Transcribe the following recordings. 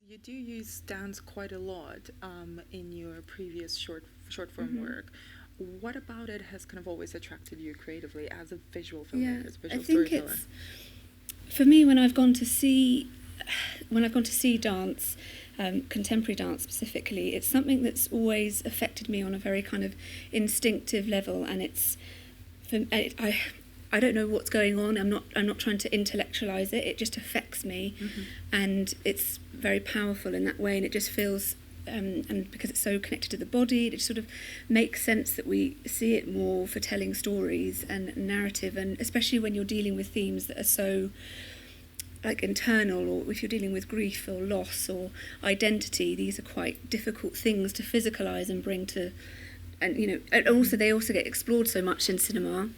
You do use dance quite a lot in your previous short form work. What about it has kind of always attracted you creatively as a visual Yeah, filmmaker, as a I visual think storyteller? it's for me when I've gone to see dance, contemporary dance specifically, it's something that's always affected me on a very kind of instinctive level, and I don't know what's going on. I'm not trying to intellectualize it. It just affects me, and it's very powerful in that way. And it just feels, and because it's so connected to the body, it just sort of makes sense that we see it more for telling stories and narrative, and especially when you're dealing with themes that are so like internal, or if you're dealing with grief or loss or identity, these are quite difficult things to physicalize and bring to, and also they also get explored so much in cinema,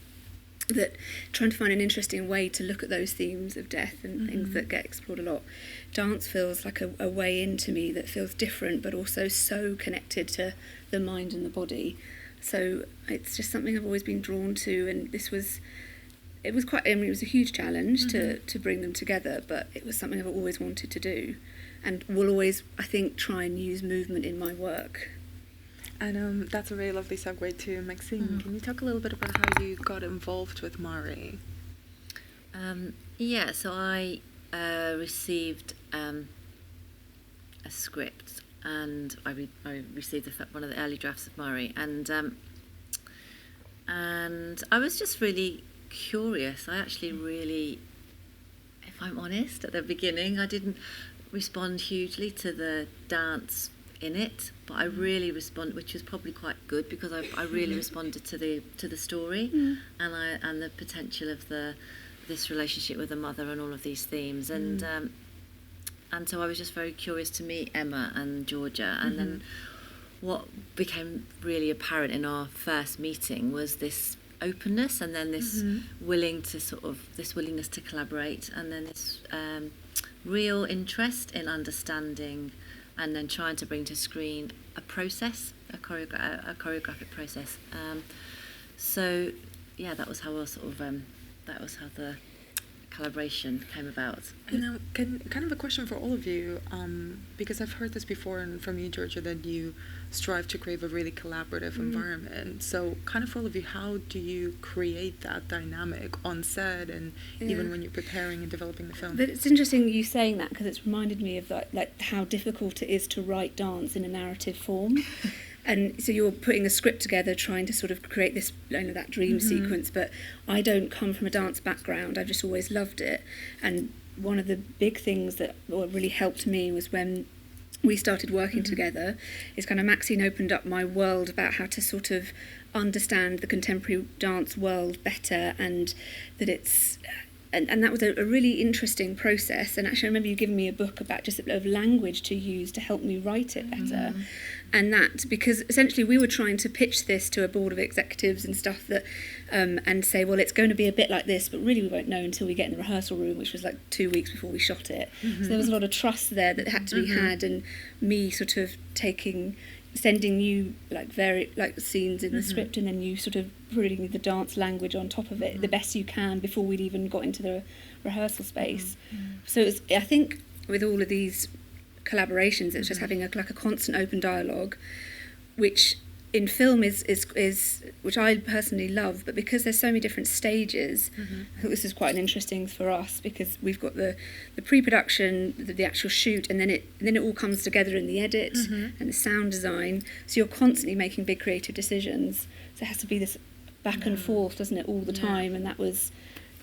that trying to find an interesting way to look at those themes of death and things that get explored a lot. Dance feels like a way into me that feels different, but also so connected to the mind and the body. So it's just something I've always been drawn to, and it was quite, I mean, it was a huge challenge to bring them together, but it was something I've always wanted to do, and will always, I think, try and use movement in my work. And that's a very lovely segue to Maxine. Can you talk a little bit about how you got involved with Mari? Yeah, so I received a script, and I received one of the early drafts of Mari, and I was just really curious. I actually really, if I'm honest, at the beginning I didn't respond hugely to the dance in it, but I really responded, which was probably quite good, because I really responded to the story, and the potential of this relationship with the mother and all of these themes, and so I was just very curious to meet Emma and Georgia, and then what became really apparent in our first meeting was this openness, and then this willingness to collaborate, and then this real interest in understanding, and then trying to bring to screen a process, a choreographic process. So yeah, that was how the collaboration came about. And now, kind of a question for all of you, because I've heard this before and from you, Georgia, that you strive to create a really collaborative environment. So kind of for all of you, how do you create that dynamic on set and even when you're preparing and developing the film? But it's interesting you saying that, because it's reminded me of like how difficult it is to write dance in a narrative form. And so you're putting a script together, trying to sort of create this, that dream sequence. But I don't come from a dance background. I've just always loved it. And one of the big things that really helped me was when we started working together, is kind of Maxine opened up my world about how to sort of understand the contemporary dance world better, and that it's... And that was a really interesting process. And actually I remember you giving me a book about just a bit of language to use to help me write it better. And that, because essentially we were trying to pitch this to a board of executives and stuff, that and say, well, it's going to be a bit like this, but really we won't know until we get in the rehearsal room, which was like 2 weeks before we shot it. So there was a lot of trust there that had to be had, and me sort of sending you like scenes in the script, and then you sort of putting the dance language on top of it the best you can before we'd even got into the rehearsal space. So I think with all of these collaborations, it's just having a constant open dialogue, which in film is which I personally love, but because there's so many different stages, I think this is quite an interesting for us, because we've got the pre-production, the actual shoot, and then it all comes together in the edit and the sound design. So you're constantly making big creative decisions. So it has to be this back and forth, doesn't it, all the time? And that was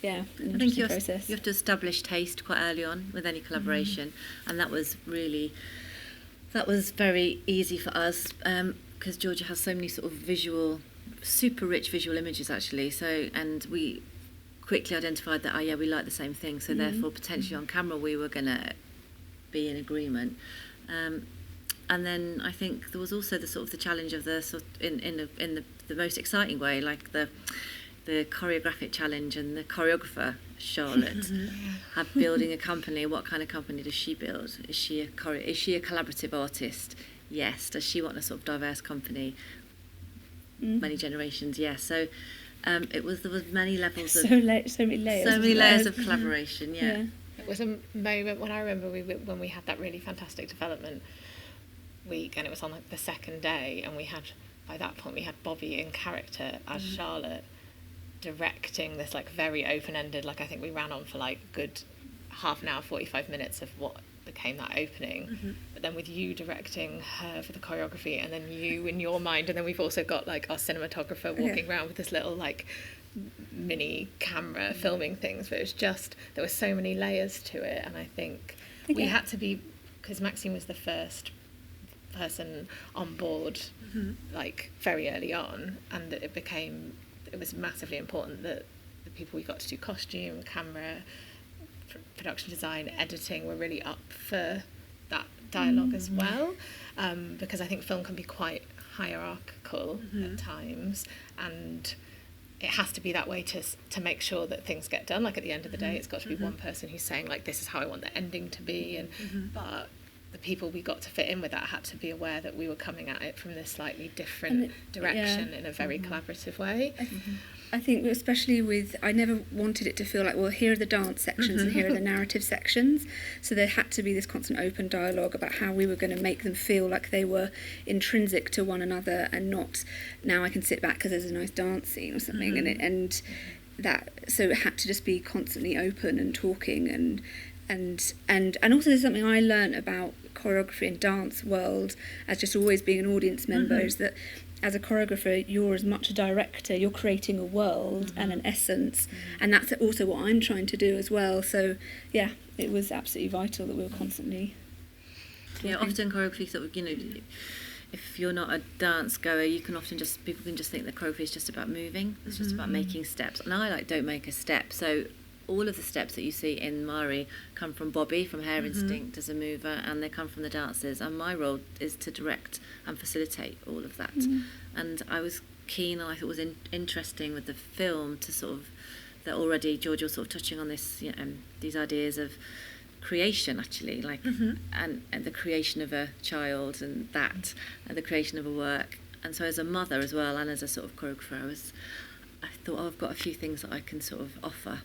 an interesting process. You have to establish taste quite early on with any collaboration, and that was very easy for us, because Georgia has so many sort of super rich visual images actually. So, and we quickly identified that we like the same thing. So therefore, potentially on camera, we were going to be in agreement. And then I think there was also the sort of the challenge of in the most exciting way, like the choreographic challenge and the choreographer, Charlotte, building a company. What kind of company does she build? Is she a collaborative artist? Yes. Does she want a sort of diverse company? Many generations, yes. So there was many levels of so many layers. So many layers of collaboration, yeah. It was a moment when I remember when we had that really fantastic development week, and it was on like the second day, and by that point we had Bobbi in character as Charlotte, directing this like very open-ended, like I think we ran on for like good half an hour, 45 minutes of what became that opening, but then with you directing her for the choreography, and then you in your mind, and then we've also got like our cinematographer walking around with this little like mini camera filming things, but it was just, there were so many layers to it, and I think we had to be, because Maxine was the first person on board like very early on, and it was massively important that the people we got to do costume, camera, production design, editing were really up for that dialogue as well, because I think film can be quite hierarchical at times, and it has to be that way to make sure that things get done. Like at the end of the day, it's got to be one person who's saying like, this is how I want the ending to be, and but the people we got to fit in with that had to be aware that we were coming at it from this slightly different direction in a very collaborative way. I think especially with, I never wanted it to feel like, well, here are the dance sections and here are the narrative sections. So there had to be this constant open dialogue about how we were going to make them feel like they were intrinsic to one another, and not, now I can sit back because there's a nice dance scene or something. And that, so it had to just be constantly open and talking, and also there's something I learned about choreography and dance world as just always being an audience member, is that as a choreographer you're as much a director, you're creating a world and an essence, and that's also what I'm trying to do as well. So yeah, it was absolutely vital that we were constantly talking. Yeah, often choreography sort of, if you're not a dance goer, people can just think that choreography is just about moving, it's just about making steps, and I don't make a step. So all of the steps that you see in Mari come from Bobbi, from her instinct as a mover, and they come from the dancers, and my role is to direct and facilitate all of that. And I was keen, and I thought it was interesting with the film to sort of, that already George was sort of touching on this, these ideas of creation actually, like and the creation of a child, and the creation of a work. And so as a mother as well, and as a sort of choreographer, I thought, I've got a few things that I can sort of offer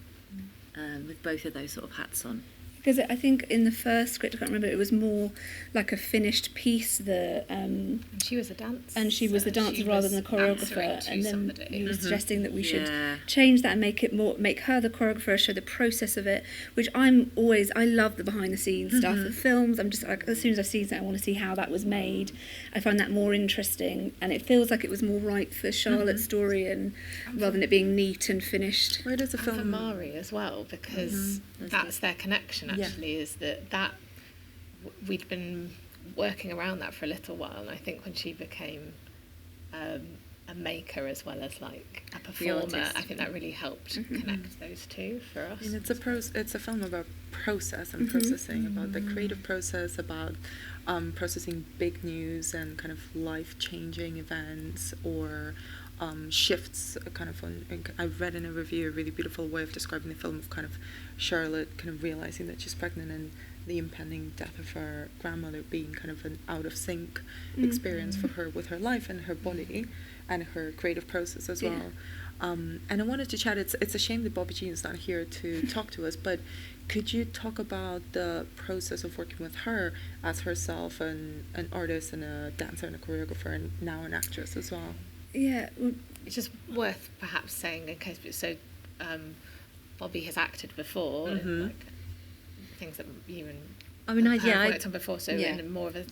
with both of those sort of hats on. Because I think in the first script, I can't remember, it was more like a finished piece. And she was a dancer. And she was the dancer rather than the choreographer. And then you were suggesting that we should change that and make her the choreographer, show the process of it, which I love the behind the scenes stuff of films. I'm just like, as soon as I've seen that, I want to see how that was made. I find that more interesting, and it feels like it was more right for Charlotte's story, and rather than it being neat and finished. Where does the film? And for Mari as well, because that's their connection. Actually, is that we'd been working around that for a little while, and I think when she became a maker as well as like a performer, I think that really helped connect those two for us. And it's a film about process and processing, about the creative process, about processing big news and kind of life-changing events or shifts. I've read in a review a really beautiful way of describing the film of kind of Charlotte kind of realizing that she's pregnant, and the impending death of her grandmother being kind of an out of sync experience for her with her life and her body and her creative process as well. And I wanted to chat, it's a shame that Bobbie Jean is not here to talk to us, but could you talk about the process of working with her as herself an artist and a dancer and a choreographer and now an actress as well? Yeah, well, it's just worth perhaps saying, in case Bobbi has acted before in like things that you and I've worked on before, so in more of a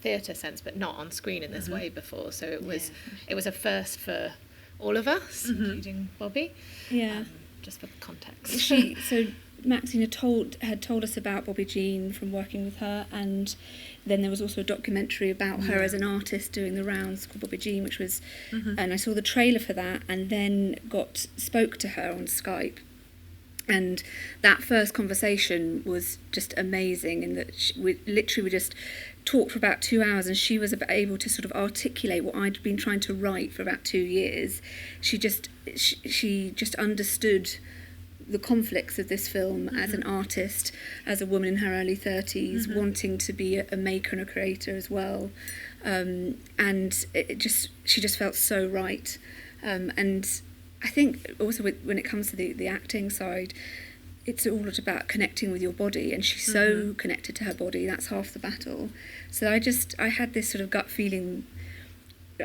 theatre sense, but not on screen in this way before. So it was a first for all of us, including Bobbi. Yeah, just for context. So Maxine had told us about Bobbie Jean from working with her, and then there was also a documentary about her as an artist doing the rounds called Bobbie Jean, which was, and I saw the trailer for that, and then spoke to her on Skype. And that first conversation was just amazing, in that we just talked for about 2 hours, and she was able to sort of articulate what I'd been trying to write for about 2 years. She just understood the conflicts of this film as an artist, as a woman in her early 30s, wanting to be a maker and a creator as well. And she just felt so right. And I think also when it comes to the acting side, it's all about connecting with your body, and she's so connected to her body. That's half the battle. So I had this sort of gut feeling.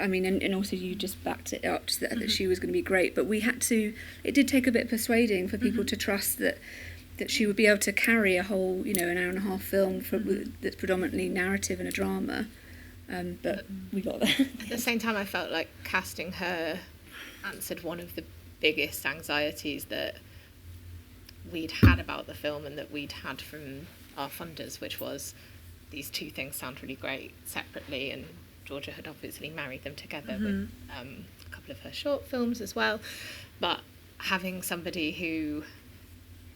I mean, and also you just backed it up that she was going to be great. But it did take a bit of persuading for people to trust that she would be able to carry a whole, an hour and a half film that's predominantly narrative and a drama. But we got there. At the same time, I felt like casting her answered one of the biggest anxieties that we'd had about the film and that we'd had from our funders, which was these two things sound really great separately, and Georgia had obviously married them together with a couple of her short films as well, but having somebody who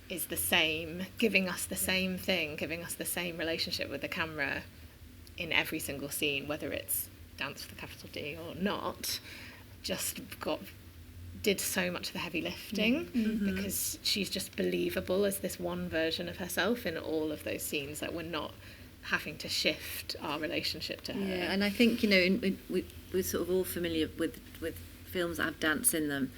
is the same, giving us the same thing, giving us the same relationship with the camera in every single scene, whether it's Dance with a capital D or not, just did so much of the heavy lifting because she's just believable as this one version of herself in all of those scenes, that we're not having to shift our relationship to her. Yeah, and I think, we're sort of all familiar with films that have dance in them,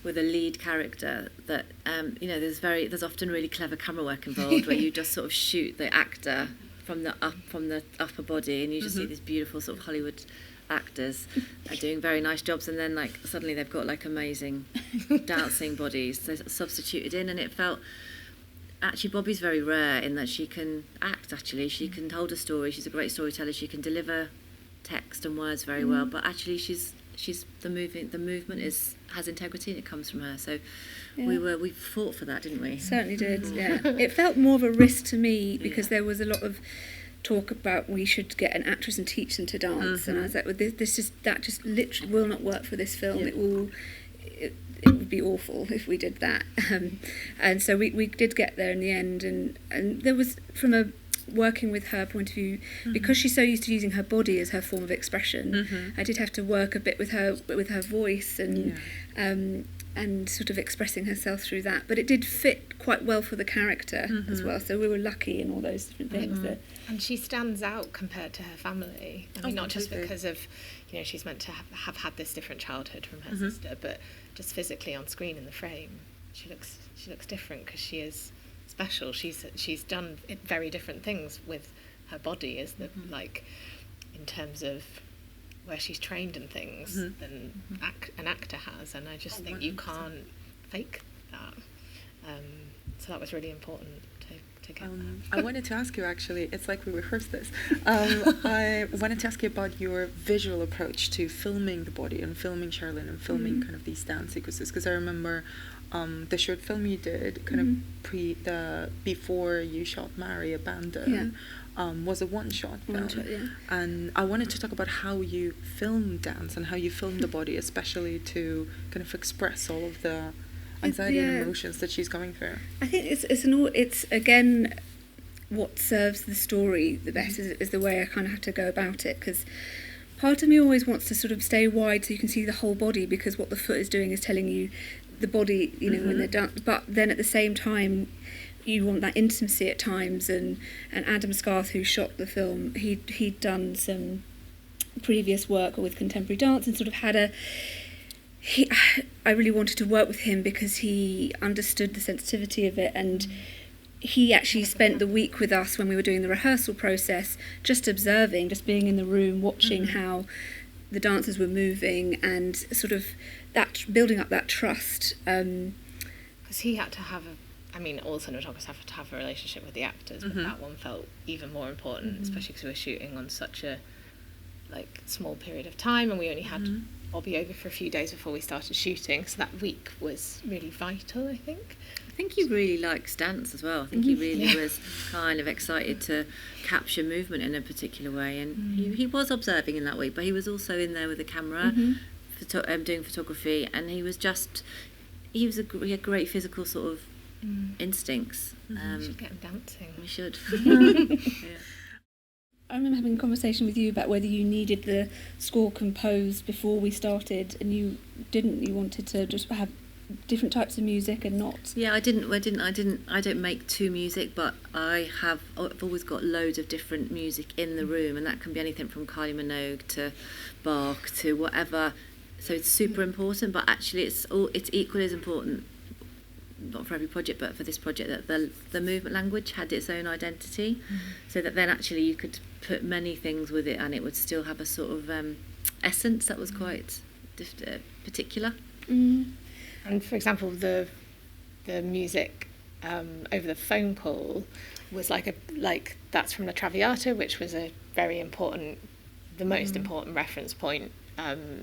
with a lead character that, there's often really clever camera work involved where you just sort of shoot the actor from the upper body, and you just see these beautiful sort of Hollywood actors are doing very nice jobs, and then like suddenly they've got like amazing dancing bodies they're substituted in, and it felt actually Bobbi's very rare in that she can act. Actually, she can hold a story. She's a great storyteller. She can deliver text and words very well. But actually, she's the movement has integrity, and it comes from her. So we fought for that, didn't we? Certainly did. Yeah, it felt more of a risk to me because there was a lot of talk about we should get an actress and teach them to dance, and I was like, well, that just literally will not work for this film. It would be awful if we did that, and so we did get there in the end, and there was, from a working with her point of view, because she's so used to using her body as her form of expression, I did have to work a bit with her voice and sort of expressing herself through that, but it did fit quite well for the character as well, so we were lucky in all those different things. And she stands out compared to her family. I mean, not just because of, she's meant to have had this different childhood from her sister, but just physically on screen in the frame, she looks different because she is special. She's done very different things with her body as like in terms of where she's trained and things than an actor has, and I just think 100%. You can't fake that. So that was really important to get that. I wanted to ask you, actually, it's like we rehearsed this. I wanted to ask you about your visual approach to filming the body and filming Charlotte and filming kind of these dance sequences, because I remember the short film you did kind of before you shot Mary Abandon was a one-shot film. And I wanted to talk about how you film dance and how you film the body, especially to kind of express all of the anxiety and emotions that she's going through. I think it's again what serves the story the best is the way I kind of have to go about it, because part of me always wants to sort of stay wide so you can see the whole body, because what the foot is doing is telling you the body, when they're done. But then at the same time, you want that intimacy at times. And Adam Scarth, who shot the film, he'd done some previous work with contemporary dance and sort of had I really wanted to work with him because he understood the sensitivity of it, and he actually spent the week with us when we were doing the rehearsal process, just observing, just being in the room, watching how the dancers were moving, and sort of that building up that trust. Because he had to have all cinematographers have to have a relationship with the actors, but that one felt even more important, especially because we were shooting on such a small period of time, and we only had Bobbi over for a few days before we started shooting, so that week was really vital, I think. I think he really likes dance as well. I think he really was kind of excited to capture movement in a particular way, and he was observing in that week, but he was also in there with the camera, doing photography, and he had great physical sort of instincts. We should get him dancing. We should. I remember having a conversation with you about whether you needed the score composed before we started, and you didn't. You wanted to just have different types of music and not. Yeah, I don't make to music, but I've always got loads of different music in the room, and that can be anything from Kylie Minogue to Bach to whatever. So it's super important, but actually it's equally as important not for every project, but for this project, that the movement language had its own identity, so that then actually you could put many things with it and it would still have a sort of essence that was quite particular. And for example, the music over the phone call was like that's from the Traviata, which was a very important, the most important reference point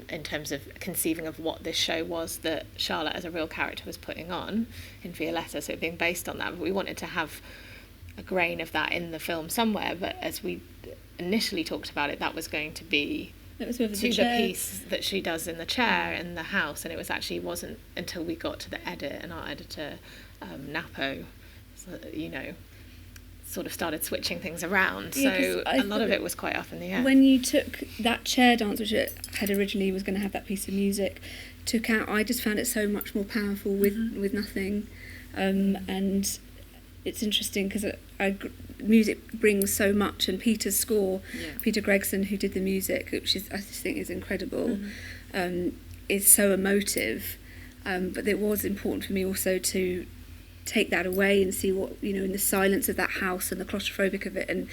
in terms of conceiving of what this show was that Charlotte as a real character was putting on in Violetta, so being based on that. But we wanted to have a grain of that in the film somewhere, but as we initially talked about it, that was going to be to the piece that she does in the chair in the house, and it wasn't until we got to the edit and our editor Napo, sort of started switching things around. So a lot of it was quite up in the air. When you took that chair dance, which had originally was going to have that piece of music, took out, I just found it so much more powerful with nothing, and it's interesting because music brings so much, and Peter's score, Peter Gregson, who did the music, which I just think is incredible, is so emotive, but it was important for me also to take that away and see what, in the silence of that house and the claustrophobic of it and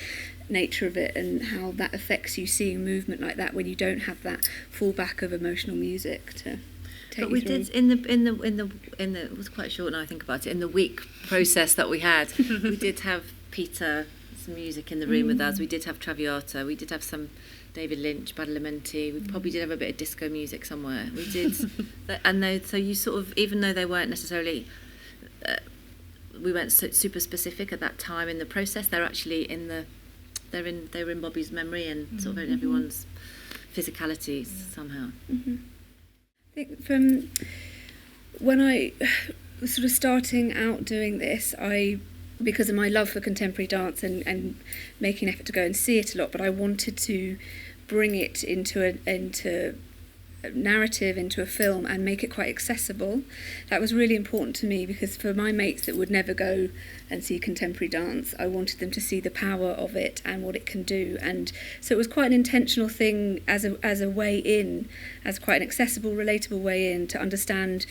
nature of it, and how that affects you seeing movement like that when you don't have that fallback of emotional music to take but we through. did in the it was quite short now I think about it, in the week process that we had, we did have Peter's music in the room with us, we did have Traviata, we did have some David Lynch, Badalamenti, we probably did have a bit of disco music somewhere, we did so you sort of, even though they weren't necessarily we weren't super specific at that time in the process, they're actually they were in Bobby's memory and sort of in everyone's physicalities somehow. I think from when I was sort of starting out doing this, because of my love for contemporary dance and making an effort to go and see it a lot, but I wanted to bring it into a narrative, into a film, and make it quite accessible. That was really important to me, because for my mates that would never go and see contemporary dance, I wanted them to see the power of it and what it can do. And so it was quite an intentional thing as a way in, as quite an accessible, relatable way in, to understand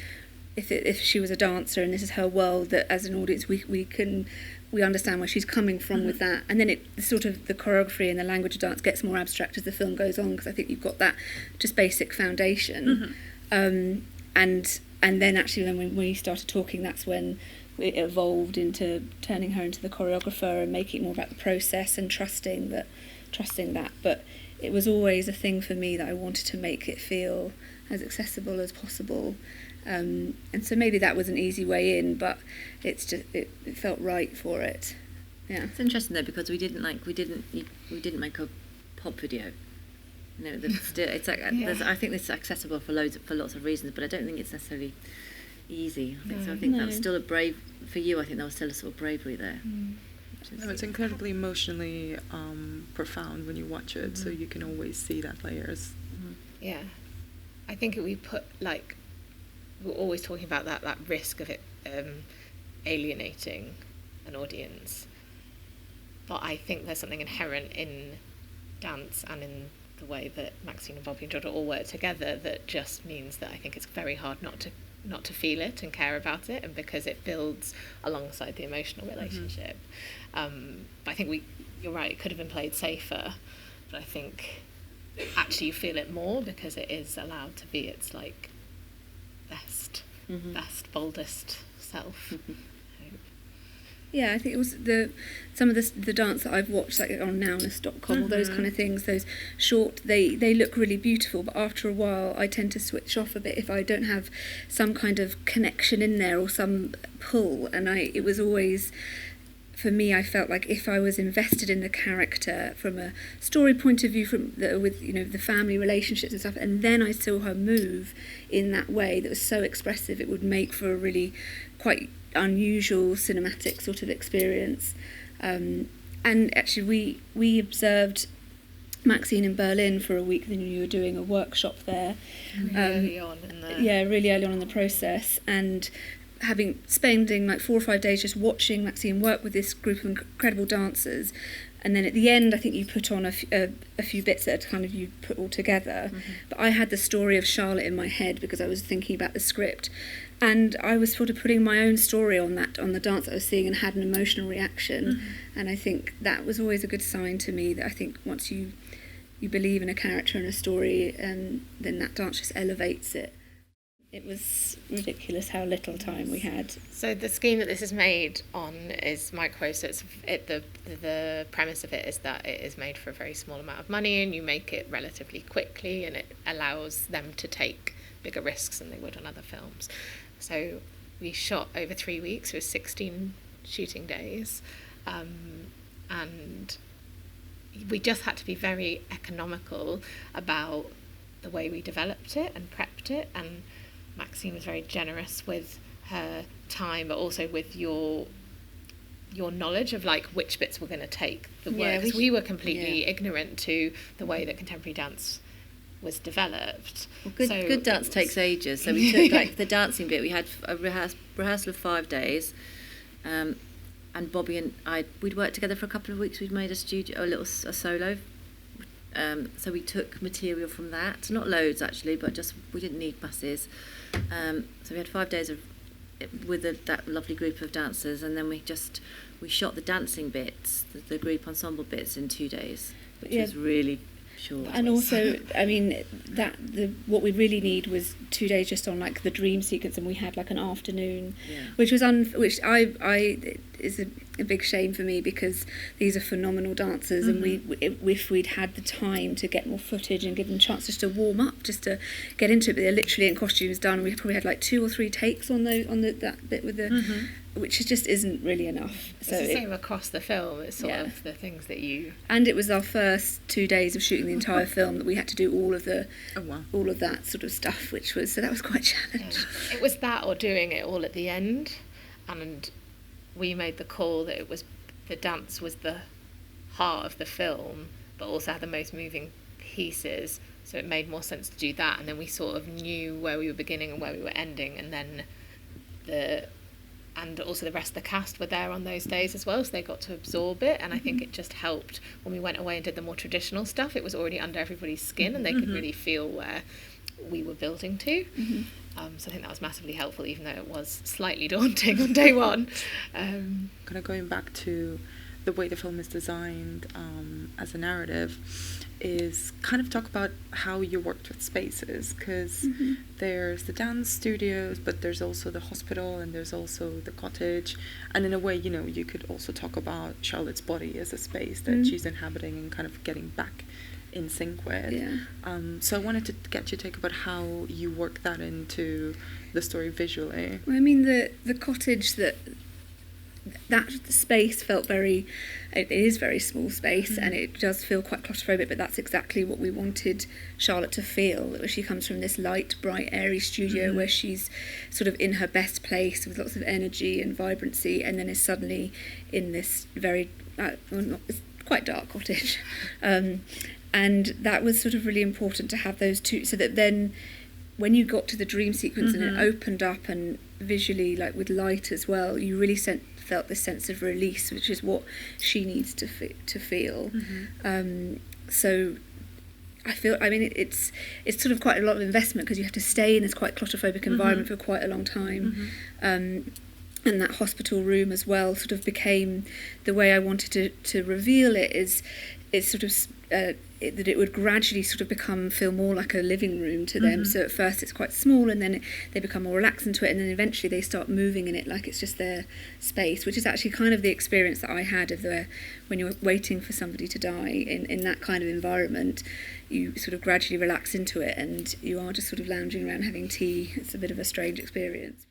if she was a dancer and this is her world, that as an audience we understand where she's coming from with that. And then the choreography and the language of dance gets more abstract as the film goes on, because I think you've got that just basic foundation. And then actually when we started talking, that's when it evolved into turning her into the choreographer and making it more about the process and trusting that. But it was always a thing for me that I wanted to make it feel as accessible as possible. And so maybe that was an easy way in, but it's just it felt right for it. Yeah, it's interesting though, because we didn't make a pop video. It's like I think it's accessible for lots of reasons, but I don't think it's necessarily easy. I think that was still for you. I think there was still a sort of bravery there. It's incredibly emotionally profound when you watch it, so you can always see that layers. Yeah, I think we put we're always talking about that risk of it alienating an audience, but I think there's something inherent in dance and in the way that Maxine and Bobby and Georgia all work together that just means that I think it's very hard not to feel it and care about it, and because it builds alongside the emotional relationship. But I think you're right, it could have been played safer, but I think actually you feel it more because it is allowed to be its best, boldest self. Yeah, I think it was some of the dance that I've watched, like on nowness.com, all those kind of things, those short, they look really beautiful, but after a while I tend to switch off a bit if I don't have some kind of connection in there or some pull. And it was always, for me, I felt like if I was invested in the character from a story point of view, with the family relationships and stuff, and then I saw her move in that way that was so expressive, it would make for a really quite unusual cinematic sort of experience. And actually we observed Maxine in Berlin for a week, then you were doing a workshop there. Really early on in the process, and spending like 4 or 5 days just watching Maxine work with this group of incredible dancers, And then at the end, I think you put on a few bits that kind of you put all together. But I had the story of Charlotte in my head because I was thinking about the script. And I was sort of putting my own story on the dance that I was seeing, and had an emotional reaction. And I think that was always a good sign to me, that I think once you believe in a character and a story, then that dance just elevates it. It was ridiculous how little time we had. So the scheme that this is made on is micro, so the premise of it is that it is made for a very small amount of money, and you make it relatively quickly, and it allows them to take bigger risks than they would on other films. So we shot over 3 weeks, with 16 shooting days, and we just had to be very economical about the way we developed it and prepped it, and Maxine was very generous with her time, but also with your knowledge of like which bits were going to take the work. Yeah, we were completely ignorant to the way that contemporary dance was developed. Well, good dance takes ages. So we took like the dancing bit. We had a rehearsal of 5 days, and Bobbie and we'd worked together for a couple of weeks. We'd made a solo. So we took material from that, not loads actually, but just we didn't need masses. So we had 5 days with that lovely group of dancers, and then we shot the dancing bits, the group ensemble bits, in 2 days, which was really short. And also, I mean, what we really need was 2 days just on like the dream sequence, and we had like an afternoon, which was is a big shame for me, because these are phenomenal dancers, and if we'd had the time to get more footage and give them a chance just to warm up, just to get into it, but they're literally in costumes done. We probably had like 2 or 3 takes on that bit with the, which just isn't really enough. So it's the same across the film. It's sort of the things that you. And it was our first 2 days of shooting the entire film that we had to do all of that sort of stuff, so that was quite challenging. Yeah. It was that or doing it all at the end, and we made the call that the dance was the heart of the film, but also had the most moving pieces, so it made more sense to do that. And then we sort of knew where we were beginning and where we were ending, and then and also the rest of the cast were there on those days as well, so they got to absorb it. And I think it just helped when we went away and did the more traditional stuff. It was already under everybody's skin, and they could really feel where we were building to. So I think that was massively helpful, even though it was slightly daunting on day one. Kind of going back to the way the film is designed as a narrative, is kind of talk about how you worked with spaces, because there's the dance studios, but there's also the hospital, and there's also the cottage, and in a way, you could also talk about Charlotte's body as a space that she's inhabiting and kind of getting back in sync with. So I wanted to get your take about how you work that into the story visually. Well, I mean, the cottage, that space felt it is very small space, and it does feel quite claustrophobic, but that's exactly what we wanted Charlotte to feel. That she comes from this light, bright, airy studio where she's sort of in her best place with lots of energy and vibrancy, and then is suddenly in this very it's quite dark cottage. And that was sort of really important to have those two, so that then when you got to the dream sequence and it opened up, and visually, like with light as well, you really felt this sense of release, which is what she needs to feel. So I feel, I mean, it's sort of quite a lot of investment, because you have to stay in this quite claustrophobic environment for quite a long time. And that hospital room as well sort of became, the way I wanted to reveal it is sort of that it would gradually sort of feel more like a living room to them. So at first it's quite small, and then they become more relaxed into it, and then eventually they start moving in it like it's just their space, which is actually kind of the experience that I had of when you're waiting for somebody to die in that kind of environment. You sort of gradually relax into it, and you are just sort of lounging around having tea. It's a bit of a strange experience.